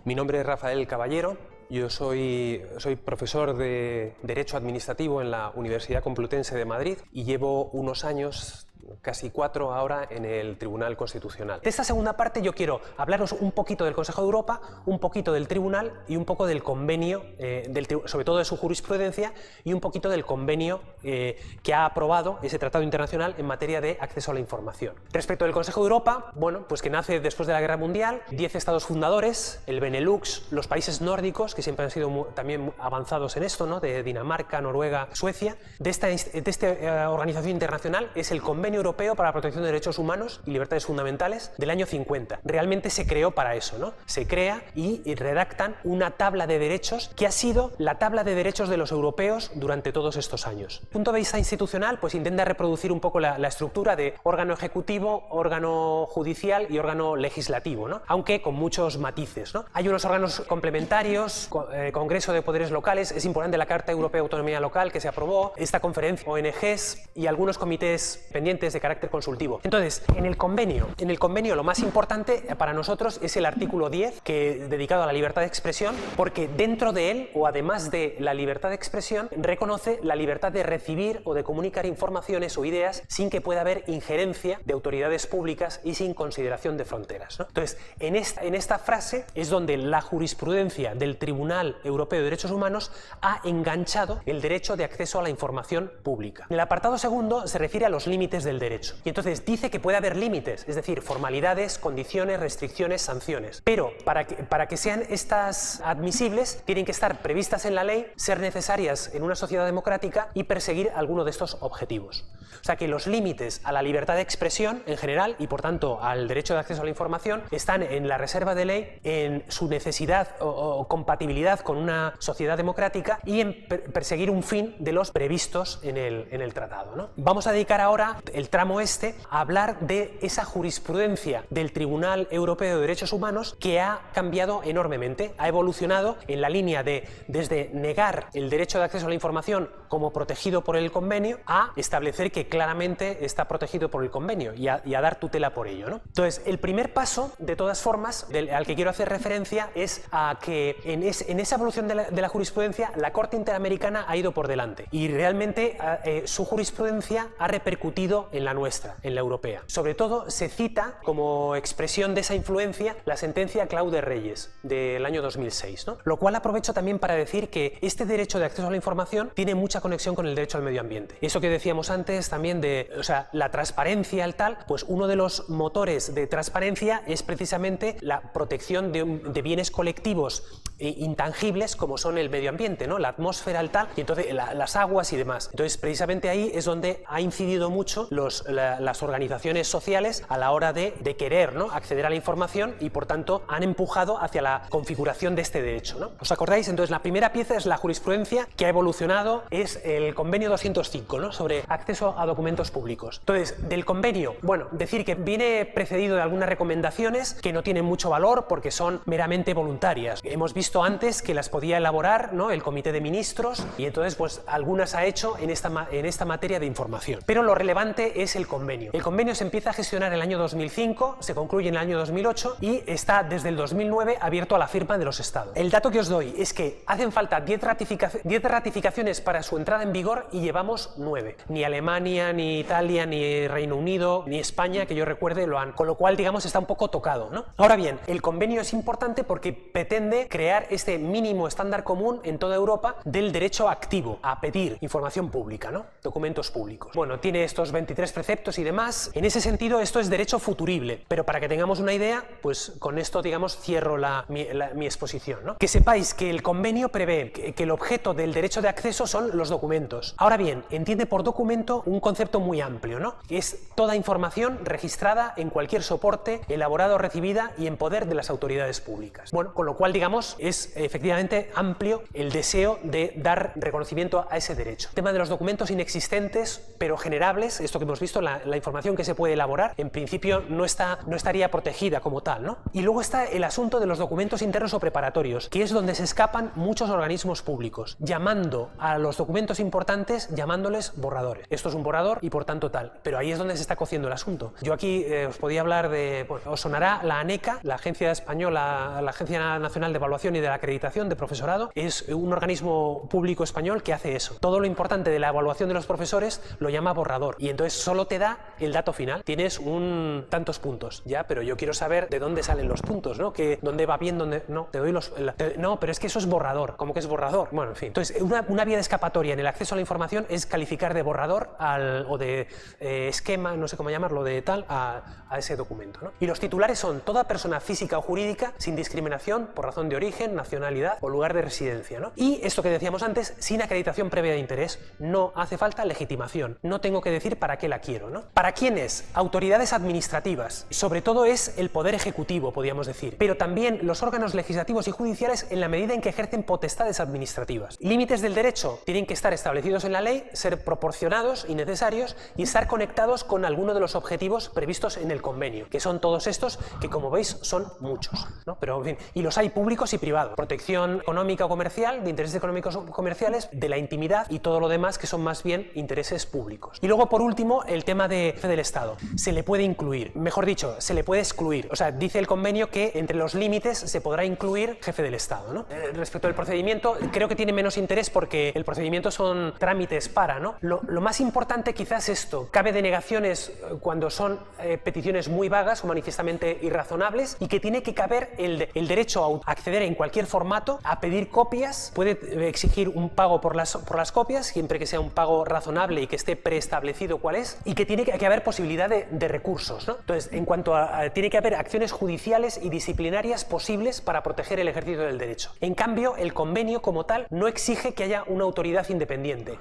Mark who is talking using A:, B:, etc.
A: Mi nombre es Rafael Caballero, yo soy profesor de Derecho Administrativo en la Universidad Complutense de Madrid y llevo unos años, casi 4 ahora, en el Tribunal Constitucional. De esta segunda parte yo quiero hablaros un poquito del Consejo de Europa, un poquito del Tribunal y un poco del convenio, sobre todo de su jurisprudencia, y un poquito del convenio que ha aprobado ese tratado internacional en materia de acceso a la información. Respecto del Consejo de Europa, bueno, pues que nace después de la Guerra Mundial, 10 estados fundadores, el Benelux, los países nórdicos, que siempre han sido también avanzados en esto, ¿no?, de Dinamarca, Noruega, Suecia. De esta organización internacional es el Convenio Europeo para la Protección de Derechos Humanos y Libertades Fundamentales del año 50. Realmente se creó para eso, ¿no? Se crea y redactan una tabla de derechos que ha sido la tabla de derechos de los europeos durante todos estos años. Desde el punto de vista institucional, pues intenta reproducir un poco la estructura de órgano ejecutivo, órgano judicial y órgano legislativo, ¿no?, aunque con muchos matices, ¿no? Hay unos órganos complementarios, Congreso de Poderes Locales, es importante la Carta Europea de Autonomía Local que se aprobó, esta conferencia, ONGs y algunos comités pendientes de carácter consultivo. Entonces, en el convenio lo más importante para nosotros es el artículo 10, dedicado a la libertad de expresión, porque dentro de él, o además de la libertad de expresión, reconoce la libertad de recibir o de comunicar informaciones o ideas sin que pueda haber injerencia de autoridades públicas y sin consideración de fronteras, ¿no? Entonces, en esta frase es donde la jurisprudencia del Tribunal Europeo de Derechos Humanos ha enganchado el derecho de acceso a la información pública. En el apartado segundo se refiere a los límites del derecho y entonces dice que puede haber límites, es decir, formalidades, condiciones, restricciones, sanciones, pero para que sean estas admisibles tienen que estar previstas en la ley, ser necesarias en una sociedad democrática y perseguir alguno de estos objetivos. O sea que los límites a la libertad de expresión en general y por tanto al derecho de acceso a la información están en la reserva de ley, en su necesidad o compatibilidad con una sociedad democrática y en perseguir un fin de los previstos en el tratado, ¿no? Vamos a dedicar ahora el tramo a hablar de esa jurisprudencia del Tribunal Europeo de Derechos Humanos que ha cambiado enormemente, ha evolucionado en la línea de desde negar el derecho de acceso a la información como protegido por el convenio a establecer que claramente está protegido por el convenio y a dar tutela por ello, ¿no? Entonces, el primer paso, de todas formas, al que quiero hacer referencia es a que en esa evolución de la jurisprudencia la Corte Interamericana ha ido por delante y realmente su jurisprudencia ha repercutido en la nuestra, en la europea. Sobre todo se cita como expresión de esa influencia la sentencia Clau de Reyes del año 2006, ¿no? Lo cual aprovecho también para decir que este derecho de acceso a la información tiene mucha conexión con el derecho al medio ambiente. Eso que decíamos antes también de, o sea, la transparencia, el tal, pues uno de los motores de transparencia es precisamente la protección de bienes colectivos intangibles como son el medio ambiente, ¿no?, la atmósfera, el tal, y entonces las aguas y demás. Entonces, precisamente ahí es donde ha incidido mucho las organizaciones sociales a la hora de querer, ¿no?, acceder a la información y por tanto han empujado hacia la configuración de este derecho, ¿no? ¿Os acordáis? Entonces la primera pieza es la jurisprudencia que ha evolucionado, es el convenio 205, ¿no?, sobre acceso a documentos públicos. Entonces, del convenio, bueno, decir que viene precedido de algunas recomendaciones que no tienen mucho valor porque son meramente voluntarias. Hemos visto antes que las podía elaborar, ¿no?, el Comité de Ministros y entonces pues algunas ha hecho en esta materia de información. Pero lo relevante es el convenio. El convenio se empieza a gestionar en el año 2005, se concluye en el año 2008 y está desde el 2009 abierto a la firma de los estados. El dato que os doy es que hacen falta 10 ratificaciones para su entrada en vigor y llevamos 9. Ni Alemania, ni Italia, ni Reino Unido, ni España, que yo recuerde, lo han. Con lo cual, digamos, está un poco tocado, ¿no? Ahora bien, el convenio es importante porque pretende crear este mínimo estándar común en toda Europa del derecho activo a pedir información pública, ¿no?, documentos públicos. Bueno, tiene estos 23 preceptos y demás. En ese sentido, esto es derecho futurible, pero para que tengamos una idea, pues con esto, digamos, cierro mi exposición, ¿no? Que sepáis que el convenio prevé que el objeto del derecho de acceso son los documentos. Ahora bien, entiende por documento un concepto muy amplio, ¿no? Es toda información registrada en cualquier soporte, elaborada o recibida y en poder de las autoridades públicas. Bueno, con lo cual, digamos, es efectivamente amplio el deseo de dar reconocimiento a ese derecho. El tema de los documentos inexistentes, pero generables, esto que hemos visto, la información que se puede elaborar, en principio no estaría protegida como tal, ¿no? Y luego está el asunto de los documentos internos o preparatorios, que es donde se escapan muchos organismos públicos, llamando a los documentos importantes, llamándoles borradores. Esto es un borrador y por tanto tal, pero ahí es donde se está cociendo el asunto. Yo aquí os podía hablar de, pues, os sonará la ANECA, la Agencia Española, la Agencia Nacional de Evaluación y de la Acreditación de Profesorado, es un organismo público español que hace eso. Todo lo importante de la evaluación de los profesores lo llama borrador y entonces solo te da el dato final. Tienes tantos puntos, ya, pero yo quiero saber de dónde salen los puntos, ¿no? Que dónde va bien, dónde no. Te doy no, pero es que eso es borrador. ¿Cómo que es borrador? Bueno, en fin. Entonces, una vía de escapatoria en el acceso a la información es calificar de borrador o de esquema, no sé cómo llamarlo, de tal, a ese documento, ¿no? Y los titulares son toda persona física o jurídica sin discriminación por razón de origen, nacionalidad o lugar de residencia, ¿no? Y esto que decíamos antes, sin acreditación previa de interés. No hace falta legitimación. No tengo que decir para qué la quiero, ¿no? ¿Para quiénes? Autoridades administrativas. Sobre todo es el poder ejecutivo, podríamos decir. Pero también los órganos legislativos y judiciales en la medida en que ejercen potestades administrativas. Límites del derecho tienen que estar establecidos en la ley, ser proporcionados y necesarios y estar conectados con alguno de los objetivos previstos en el convenio, que son todos estos que, como veis, son muchos, ¿no? Pero, en fin, y los hay públicos y privados. Protección económica o comercial, de intereses económicos o comerciales, de la intimidad y todo lo demás que son más bien intereses públicos. Y luego, por último, el tema de jefe del Estado. Se le puede incluir, mejor dicho, se le puede excluir. O sea, dice el convenio que entre los límites se podrá incluir jefe del Estado, ¿no? Respecto al procedimiento, creo que tiene menos interés porque el procedimiento son trámites para, ¿no? Lo más importante quizás es esto. Cabe denegaciones cuando son peticiones muy vagas o manifiestamente irrazonables y que tiene que caber el derecho a acceder en cualquier formato, a pedir copias, puede exigir un pago por las copias, siempre que sea un pago razonable y que esté preestablecido cuál es, y que tiene que haber posibilidad de recursos, ¿no? Entonces, en cuanto tiene que haber acciones judiciales y disciplinarias posibles para proteger el ejercicio del derecho. En cambio, el convenio como tal no exige que haya una autoridad independiente.